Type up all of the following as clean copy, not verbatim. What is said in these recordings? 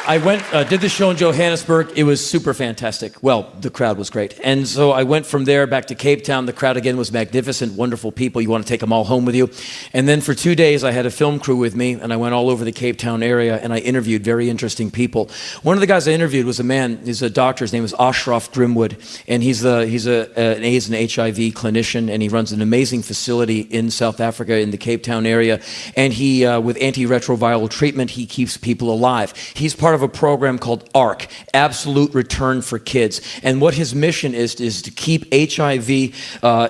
I went, did the show in Johannesburg. It was super fantastic. Well, the crowd was great. And so I went from there back to Cape Town. The crowd again was magnificent, wonderful people. You want to take them all home with you. And then for 2 days, I had a film crew with me, and I went all over the Cape Town area, and I interviewed very interesting people. One of the guys I interviewed was a man, he's a doctor. His name is Ashraf Grimwood, and he's an AIDS and HIV clinician, and he runs an amazing facility in South Africa in the Cape Town area. And he, with antiretroviral treatment, he keeps people alive. He's part of a program called ARC, Absolute Return for Kids. And what his mission is to keep HIV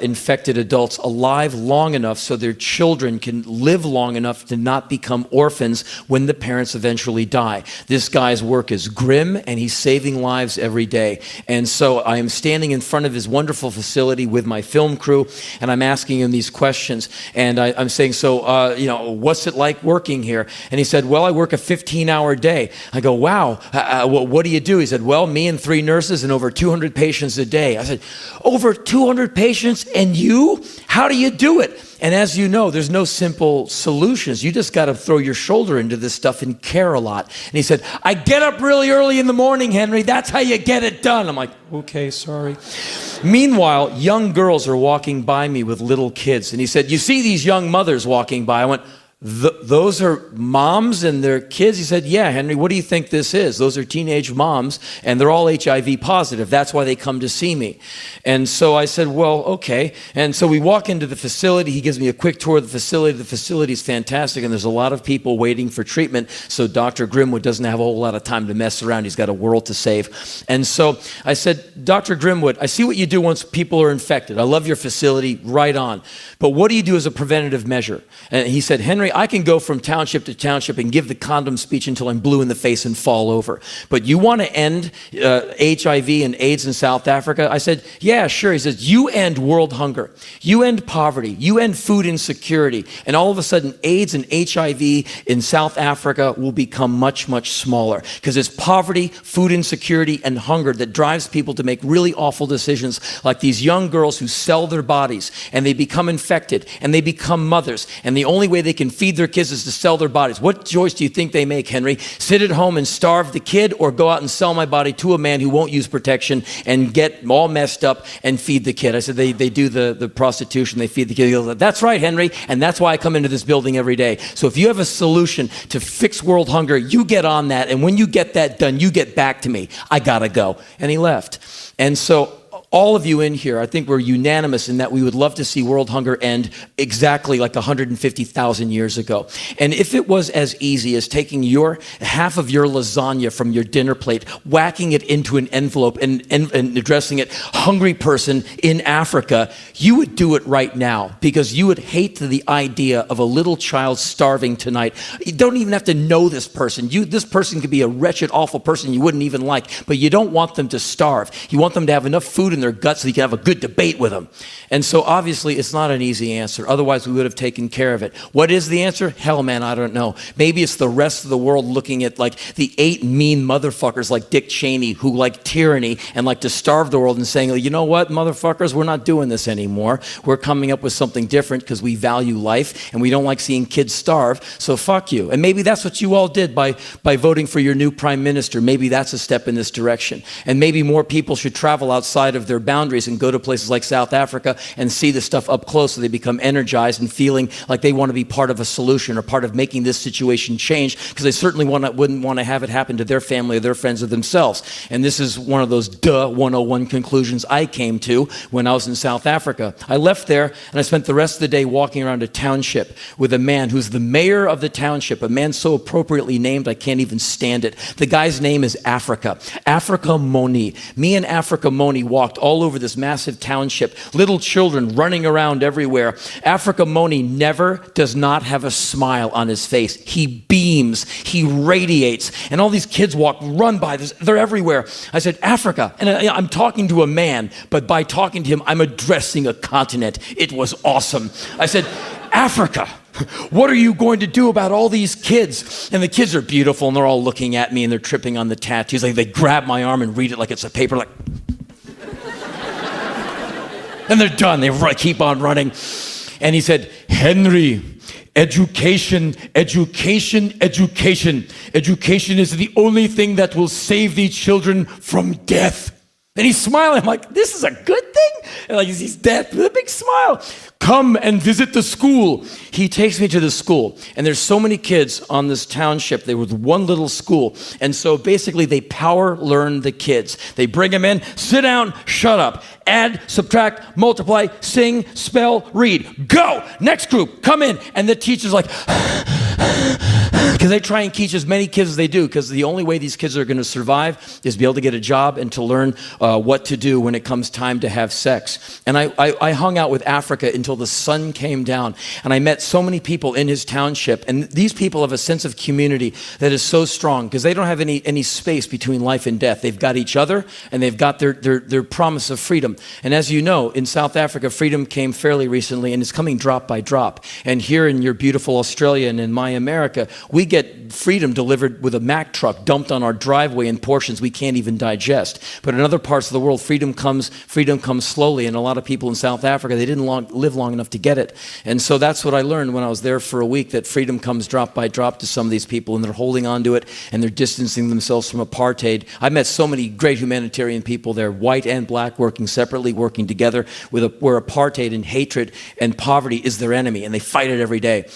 infected adults alive long enough so their children can live long enough to not become orphans when the parents eventually die. This guy's work is grim, and he's saving lives every day. And so I am standing in front of his wonderful facility with my film crew, and I'm asking him these questions. And I'm saying, so, what's it like working here? And he said, well, I work a 15-hour day. I go, wow, what do you do? He said, well, me and 3 nurses and over 200 patients a day. I said, over 200 patients and you? How do you do it? And as you know, there's no simple solutions. You just got to throw your shoulder into this stuff and care a lot. And he said, I get up really early in the morning, Henry. That's how you get it done. I'm like, okay, sorry. Meanwhile, young girls are walking by me with little kids. And he said, you see these young mothers walking by? I went, those are moms and their kids? He said, yeah, Henry, what do you think this is? Those are teenage moms, and they're all HIV positive. That's why they come to see me. And so I said, well, okay. And so we walk into the facility. He gives me a quick tour of the facility. The facility is fantastic, and there's a lot of people waiting for treatment, so Dr. Grimwood doesn't have a whole lot of time to mess around. He's got a world to save. And so I said, Dr. Grimwood, I see what you do once people are infected. I love your facility, right on. But what do you do as a preventative measure? And he said, Henry, I can go from township to township and give the condom speech until I'm blue in the face and fall over. But you want to end HIV and AIDS in South Africa? I said, yeah, sure. He says, you end world hunger. You end poverty. You end food insecurity. And all of a sudden, AIDS and HIV in South Africa will become much, much smaller. Because it's poverty, food insecurity, and hunger that drives people to make really awful decisions, like these young girls who sell their bodies, and they become infected, and they become mothers. And the only way they can feed their kids is to sell their bodies. What choice do you think they make, Henry? Sit at home and starve the kid, or go out and sell my body to a man who won't use protection and get all messed up and feed the kid? I said, they do the prostitution, they feed the kid. He goes, that's right, Henry, and that's why I come into this building every day. So if you have a solution to fix world hunger, you get on that, and when you get that done, you get back to me. I gotta go. And he left. And so all of you in here, I think we're unanimous in that we would love to see world hunger end exactly like 150,000 years ago. And if it was as easy as taking half of your lasagna from your dinner plate, whacking it into an envelope and addressing it, hungry person in Africa, you would do it right now, because you would hate the idea of a little child starving tonight. You don't even have to know this person. This person could be a wretched, awful person you wouldn't even like, but you don't want them to starve. You want them to have enough food in their guts so you can have a good debate with them. And so obviously it's not an easy answer. Otherwise we would have taken care of it. What is the answer? Hell, man, I don't know. Maybe it's the rest of the world looking at like the 8 mean motherfuckers like Dick Cheney who like tyranny and like to starve the world, and saying, you know what, motherfuckers, we're not doing this anymore. We're coming up with something different because we value life and we don't like seeing kids starve, so fuck you. And maybe that's what you all did by voting for your new prime minister. Maybe that's a step in this direction. And maybe more people should travel outside of their boundaries and go to places like South Africa and see the stuff up close, so they become energized and feeling like they want to be part of a solution or part of making this situation change, because they certainly wouldn't want to have it happen to their family or their friends or themselves. And this is one of those 101 conclusions I came to when I was in South Africa. I left there and I spent the rest of the day walking around a township with a man who's the mayor of the township, a man so appropriately named I can't even stand it. The guy's name is Africa Moni. Me and Africa Moni walked all over this massive township, little children running around everywhere. Africa Moni does not have a smile on his face. He beams, he radiates, and all these kids run by, they're everywhere. I said, Africa, and I'm talking to a man, but by talking to him, I'm addressing a continent. It was awesome. I said, Africa, what are you going to do about all these kids? And the kids are beautiful, and they're all looking at me, and they're tripping on the tattoos. Like, they grab my arm and read it like it's a paper, like, and they're done. They keep on running. And he said, Henry, Education, education, education. Education is the only thing that will save these children from death. And he's smiling. I'm like, this is a good thing? And like, he's dead with a big smile. Come and visit the school. He takes me to the school. And there's so many kids on this township. There was one little school. And so basically they power learn the kids. They bring them in, sit down, shut up. Add, subtract, multiply, sing, spell, read. Go! Next group, come in. And the teacher's like, because they try and teach as many kids as they do, because the only way these kids are going to survive is be able to get a job and to learn what to do when it comes time to have sex. And I hung out with Africa until the sun came down, and I met so many people in his township, and these people have a sense of community that is so strong because they don't have any space between life and death. They've got each other, and they've got their promise of freedom. And as you know, in South Africa, freedom came fairly recently, and it's coming drop by drop. And here in your beautiful Australia and in my America, we get freedom delivered with a Mack truck dumped on our driveway in portions we can't even digest. But in other parts of the world, freedom comes slowly, and a lot of people in South Africa, they didn't live long enough to get it. And so that's what I learned when I was there for a week, that freedom comes drop by drop to some of these people, and they're holding on to it, and they're distancing themselves from apartheid. I met so many great humanitarian people there, white and black, working separately, working together, where apartheid and hatred and poverty is their enemy, and they fight it every day.